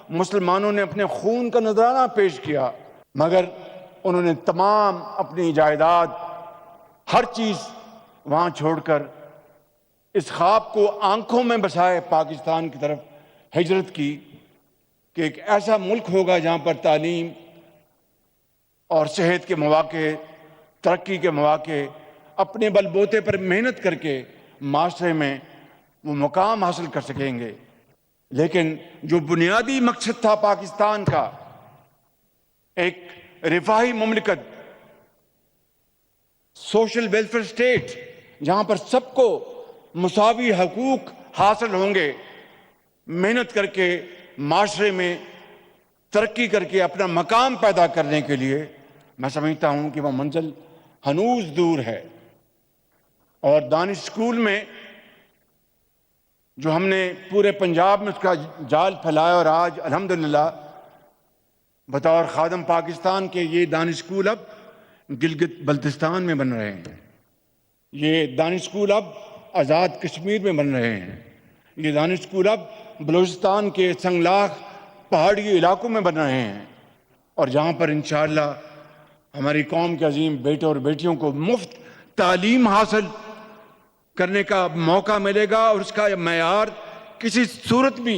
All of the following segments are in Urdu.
مسلمانوں نے اپنے خون کا نذرانہ پیش کیا، مگر انہوں نے تمام اپنی جائیداد، ہر چیز وہاں چھوڑ کر اس خواب کو آنکھوں میں بسائے پاکستان کی طرف ہجرت کی کہ ایک ایسا ملک ہوگا جہاں پر تعلیم اور صحت کے مواقع، ترقی کے مواقع، اپنے بل بوتے پر محنت کر کے معاشرے میں وہ مقام حاصل کر سکیں گے۔ لیکن جو بنیادی مقصد تھا پاکستان کا، ایک رفاہی مملکت، سوشل ویلفیئر اسٹیٹ، جہاں پر سب کو مساوی حقوق حاصل ہوں گے، محنت کر کے معاشرے میں ترقی کر کے اپنا مقام پیدا کرنے کے لیے میں سمجھتا ہوں کہ وہ منزل ہنوز دور ہے۔ اور دانش اسکول میں جو ہم نے پورے پنجاب میں اس کا جال پھیلایا، اور آج الحمدللہ بطور خادم پاکستان کے یہ دانش اسکول اب گلگت بلتستان میں بن رہے ہیں، یہ دانش اسکول اب آزاد کشمیر میں بن رہے ہیں، یہ دانش اسکول اب بلوچستان کے سنگلاخ پہاڑی علاقوں میں بن رہے ہیں، اور جہاں پر انشاءاللہ ہماری قوم کے عظیم بیٹے اور بیٹیوں کو مفت تعلیم حاصل کرنے کا موقع ملے گا، اور اس کا معیار کسی صورت بھی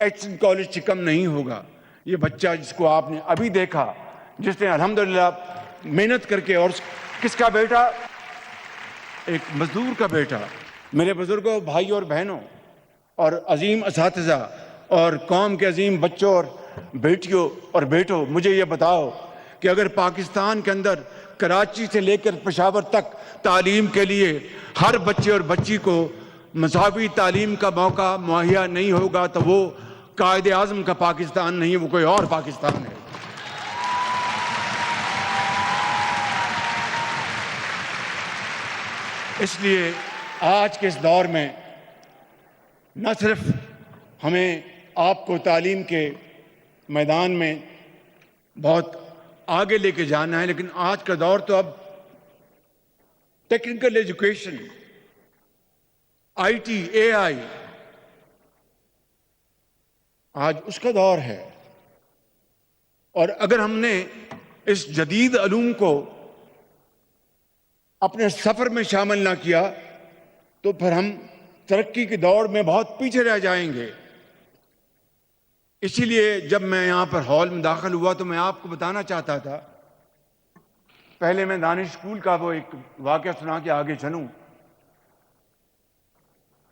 ایچ کالج سے کم نہیں ہوگا۔ یہ بچہ جس کو آپ نے ابھی دیکھا، جس نے الحمدللہ محنت کر کے، اور کس کا بیٹا؟ ایک مزدور کا بیٹا۔ میرے بزرگوں، بھائی اور بہنوں اور عظیم اساتذہ اور قوم کے عظیم بچوں اور بیٹیوں اور بیٹوں، مجھے یہ بتاؤ کہ اگر پاکستان کے اندر کراچی سے لے کر پشاور تک تعلیم کے لیے ہر بچے اور بچی کو مساوی تعلیم کا موقع مہیا نہیں ہوگا تو وہ قائد اعظم کا پاکستان نہیں، وہ کوئی اور پاکستان ہے۔ اس لیے آج کے اس دور میں نہ صرف ہمیں آپ کو تعلیم کے میدان میں بہت آگے لے کے جانا ہے، لیکن آج کا دور تو اب ٹیکنیکل ایجوکیشن، آئی ٹی، اے آئی، آج اس کا دور ہے۔ اور اگر ہم نے اس جدید علوم کو اپنے سفر میں شامل نہ کیا تو پھر ہم ترقی کی دوڑ میں بہت پیچھے رہ جائیں گے۔ اسی لیے جب میں یہاں پر ہال میں داخل ہوا تو میں آپ کو بتانا چاہتا تھا، پہلے میں دانش اسکول کا وہ ایک واقعہ سنا کے آگے چلوں۔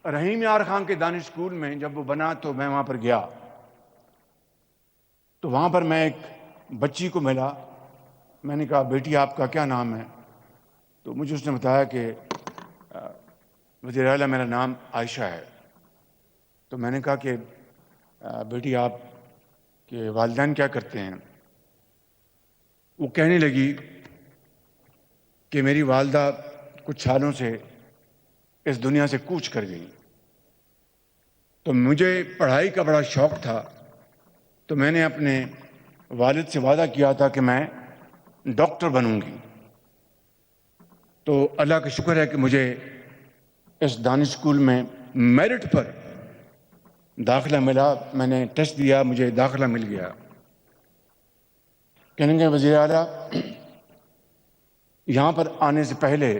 رحیم یار خان کے دانش اسکول میں جب وہ بنا تو میں وہاں پر گیا، تو وہاں پر میں ایک بچی کو ملا۔ میں نے کہا، بیٹی آپ کا کیا نام ہے؟ تو مجھے اس نے بتایا کہ وزیر اعلیٰ میرا نام عائشہ ہے۔ تو میں نے کہا کہ بیٹی آپ کے والدین کیا کرتے ہیں؟ وہ کہنے لگی کہ میری والدہ کچھ سالوں سے اس دنیا سے کوچ کر گئی، تو مجھے پڑھائی کا بڑا شوق تھا، تو میں نے اپنے والد سے وعدہ کیا تھا کہ میں ڈاکٹر بنوں گی۔ تو اللہ کا شکر ہے کہ مجھے اس دانش اسکول میں میرٹ پر داخلہ ملا۔ میں نے ٹیسٹ دیا، مجھے داخلہ مل گیا۔ کہنے گے وزیر اعلیٰ، یہاں پر آنے سے پہلے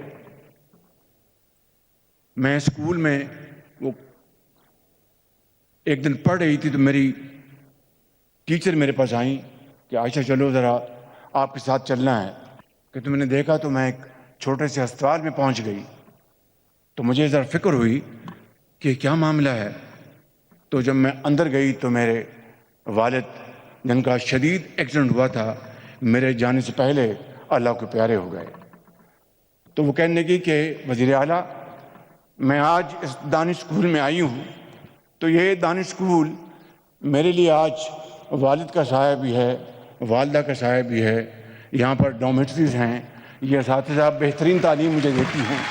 میں اسکول میں وہ ایک دن پڑھ رہی تھی تو میری ٹیچر میرے پاس آئیں کہ عائشہ چلو ذرا آپ کے ساتھ چلنا ہے۔ کہ تو میں نے دیکھا تو میں ایک چھوٹے سے ہسپتال میں پہنچ گئی، تو مجھے ذرا فکر ہوئی کہ کیا معاملہ ہے۔ تو جب میں اندر گئی تو میرے والد جن کا شدید ایکسیڈنٹ ہوا تھا، میرے جانے سے پہلے اللہ کے پیارے ہو گئے۔ تو وہ کہنے لگی کہ وزیر اعلیٰ، میں آج اس دانش اسکول میں آئی ہوں تو یہ دانش اسکول میرے لیے آج والد کا سایہ بھی ہے، والدہ کا سایہ بھی ہے۔ یہاں پر ڈومیٹریز ہیں، یہ اساتذہ بہترین تعلیم مجھے دیتی ہیں۔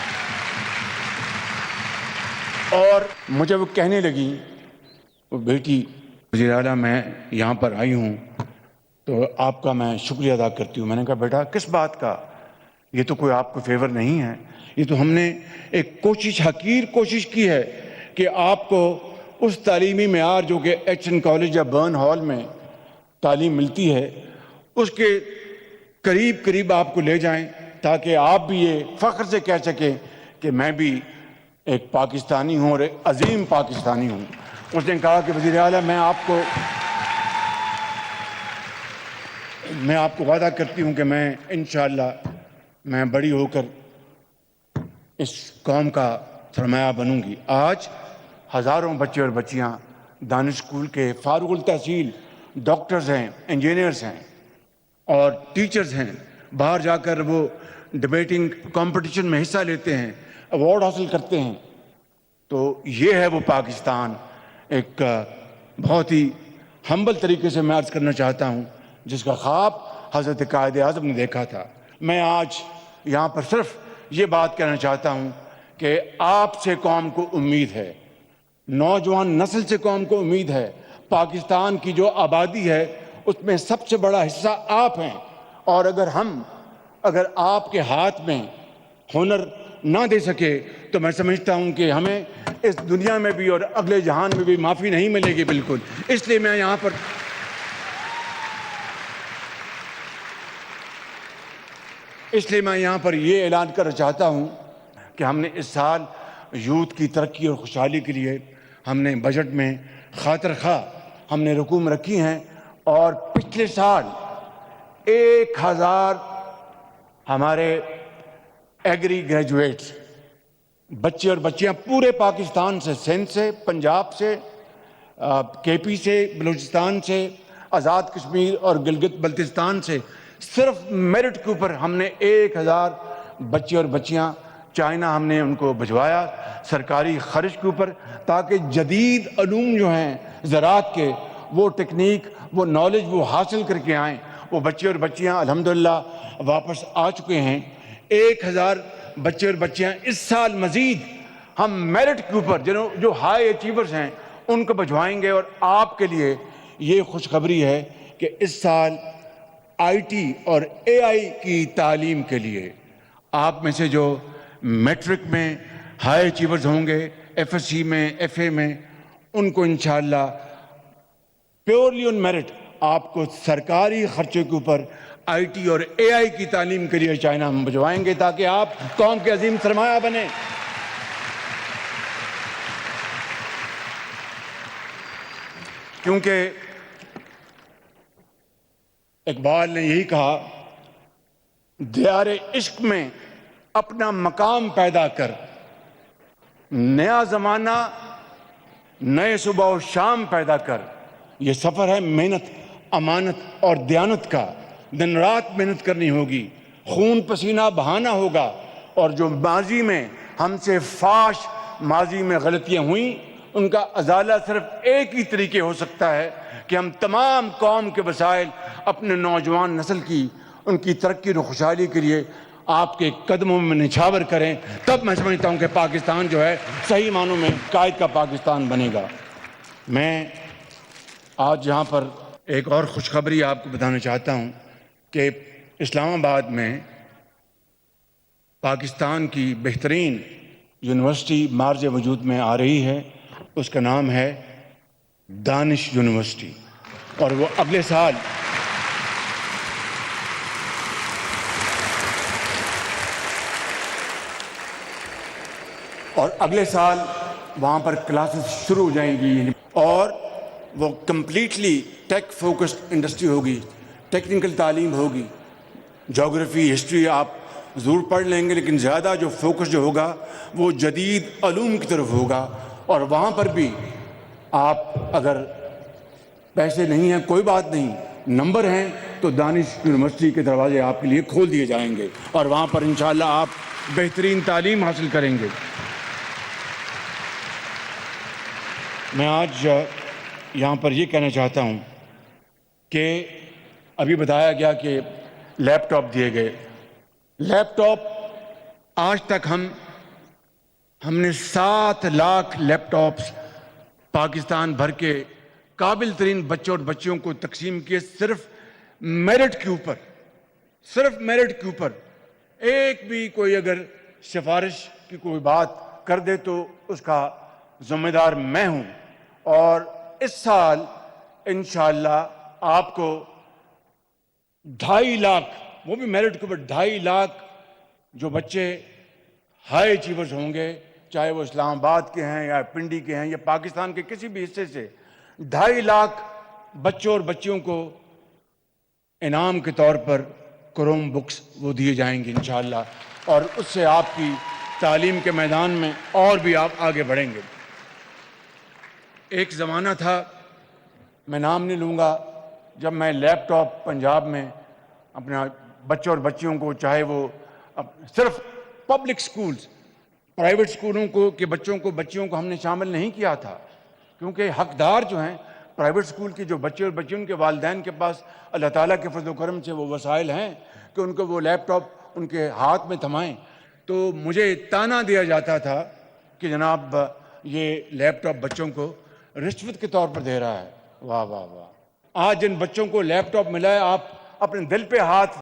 اور مجھے وہ کہنے لگی، وہ بیٹی وزیر اعلیٰ میں یہاں پر آئی ہوں تو آپ کا میں شکریہ ادا کرتی ہوں۔ میں نے کہا بیٹا کس بات کا؟ یہ تو کوئی آپ کو فیور نہیں ہے، یہ تو ہم نے ایک کوشش، حقیر کوشش کی ہے کہ آپ کو اس تعلیمی معیار جو کہ ایچ این کالج یا برن ہال میں تعلیم ملتی ہے اس کے قریب قریب آپ کو لے جائیں، تاکہ آپ بھی یہ فخر سے کہہ سکیں کہ میں بھی ایک پاکستانی ہوں اور ایک عظیم پاکستانی ہوں۔ اس نے کہا کہ وزیر اعلیٰ میں آپ کو وعدہ کرتی ہوں کہ میں انشاءاللہ میں بڑی ہو کر اس قوم کا سرمایہ بنوں گی۔ آج ہزاروں بچے اور بچیاں دانش اسکول کے فارغ التحصیل ڈاکٹرز ہیں، انجینئرز ہیں اور ٹیچرز ہیں، باہر جا کر وہ ڈبیٹنگ کمپٹیشن میں حصہ لیتے ہیں، ایوارڈ حاصل کرتے ہیں۔ تو یہ ہے وہ پاکستان، ایک بہت ہی ہمبل طریقے سے میں عرض کرنا چاہتا ہوں، جس کا خواب حضرت قائد اعظم نے دیکھا تھا۔ میں آج یہاں پر صرف یہ بات کہنا چاہتا ہوں کہ آپ سے قوم کو امید ہے، نوجوان نسل سے قوم کو امید ہے۔ پاکستان کی جو آبادی ہے اس میں سب سے بڑا حصہ آپ ہیں، اور اگر آپ کے ہاتھ میں ہنر نہ دے سکے تو میں سمجھتا ہوں کہ ہمیں اس دنیا میں بھی اور اگلے جہان میں بھی معافی نہیں ملے گی بالکل۔ اس لیے میں یہاں پر یہ اعلان کرنا چاہتا ہوں کہ ہم نے اس سال یوتھ کی ترقی اور خوشحالی کے لیے ہم نے بجٹ میں خاطر خواہ ہم نے رقوم رکھی ہیں، اور پچھلے سال 1000 ہمارے ایگری گریجویٹس بچے اور بچیاں پورے پاکستان سے، سندھ سے، پنجاب سے، کے پی سے، بلوچستان سے، آزاد کشمیر اور گلگت بلتستان سے، صرف میرٹ کے اوپر ہم نے 1000 بچے اور بچیاں چائنا ہم نے ان کو بھجوایا سرکاری خرچ کے اوپر، تاکہ جدید علوم جو ہیں زراعت کے، وہ ٹیکنیک، وہ نالج وہ حاصل کر کے آئیں۔ وہ بچے اور بچیاں الحمدللہ واپس آ چکے ہیں۔ 1000 بچے اور بچیاں اس سال مزید ہم میرٹ کے اوپر جو ہائی اچیورز ہیں ان کو بھجوائیں گے۔ اور آپ کے لیے یہ خوشخبری ہے کہ اس سال آئی ٹی اور اے آئی کی تعلیم کے لیے آپ میں سے جو میٹرک میں ہائی اچیورز ہوں گے، ایف ایس سی میں، ایف اے میں، ان کو انشاءاللہ پیورلی آن میرٹ آپ کو سرکاری خرچے کے اوپر آئی ٹی اور اے آئی کی تعلیم کے لیے چائنا ہم بھجوائیں گے، تاکہ آپ قوم کے عظیم سرمایہ بنیں۔ کیونکہ اقبال نے یہی کہا، دیار عشق میں اپنا مقام پیدا کر، نیا زمانہ نئے صبح و شام پیدا کر۔ یہ سفر ہے محنت، امانت اور دیانت کا، دن رات محنت کرنی ہوگی، خون پسینہ بہانا ہوگا، اور جو ماضی میں ہم سے فاش ماضی میں غلطیاں ہوئیں ان کا ازالہ صرف ایک ہی طریقے ہو سکتا ہے کہ ہم تمام قوم کے وسائل اپنے نوجوان نسل کی، ان کی ترقی اور خوشحالی کے لیے آپ کے قدموں میں نچھاور کریں۔ تب میں سمجھتا ہوں کہ پاکستان جو ہے صحیح معنوں میں قائد کا پاکستان بنے گا۔ میں آج یہاں پر ایک اور خوشخبری آپ کو بتانا چاہتا ہوں کہ اسلام آباد میں پاکستان کی بہترین یونیورسٹی مارج وجود میں آ رہی ہے، اس کا نام ہے دانش یونیورسٹی، اور وہ اگلے سال وہاں پر کلاسز شروع ہو جائیں گی، اور وہ کمپلیٹلی ٹیک فوکسڈ انڈسٹری ہوگی، ٹیکنیکل تعلیم ہوگی۔ جغرافی، ہسٹری آپ ضرور پڑھ لیں گے، لیکن زیادہ جو فوکس جو ہوگا وہ جدید علوم کی طرف ہوگا۔ اور وہاں پر بھی آپ اگر پیسے نہیں ہیں کوئی بات نہیں، نمبر ہیں تو دانش یونیورسٹی کے دروازے آپ کے لیے کھول دیے جائیں گے، اور وہاں پر انشاءاللہ آپ بہترین تعلیم حاصل کریں گے۔ میں آج یہاں پر یہ کہنا چاہتا ہوں کہ ابھی بتایا گیا کہ لیپ ٹاپ دیے گئے۔ لیپ ٹاپ آج تک ہم نے 7 لاکھ لیپ ٹاپس پاکستان بھر کے قابل ترین بچوں اور بچیوں کو تقسیم کیے، صرف میرٹ کے اوپر، صرف میرٹ کے اوپر۔ ایک بھی کوئی اگر سفارش کی کوئی بات کر دے تو اس کا ذمہ دار میں ہوں، اور اس سال انشاءاللہ آپ کو 2.5 لاکھ، وہ بھی میرٹ کے اوپر 2.5 لاکھ جو بچے ہائی اچیورز ہوں گے، چاہے وہ اسلام آباد کے ہیں یا پنڈی کے ہیں یا پاکستان کے کسی بھی حصے سے، 2.5 لاکھ بچوں اور بچیوں کو انعام کے طور پر کروم بکس وہ دیے جائیں گے انشاءاللہ، اور اس سے آپ کی تعلیم کے میدان میں اور بھی آپ آگے بڑھیں گے۔ ایک زمانہ تھا، میں نام نہیں لوں گا، جب میں لیپ ٹاپ پنجاب میں اپنے بچوں اور بچیوں کو، چاہے وہ صرف پبلک سکولز، پرائیویٹ سکولوں کو کہ بچوں کو بچیوں کو ہم نے شامل نہیں کیا تھا، کیونکہ حقدار جو ہیں پرائیویٹ سکول کی جو بچے اور بچیوں ان کے والدین کے پاس اللہ تعالیٰ کے فضل و کرم سے وہ وسائل ہیں کہ ان کو وہ لیپ ٹاپ ان کے ہاتھ میں تھمائیں، تو مجھے تانا دیا جاتا تھا کہ جناب یہ لیپ ٹاپ بچوں کو رشوت کے طور پر دے رہا ہے۔ واہ واہ واہ! آج جن بچوں کو لیپ ٹاپ ملا ہے، آپ اپنے دل پہ ہاتھ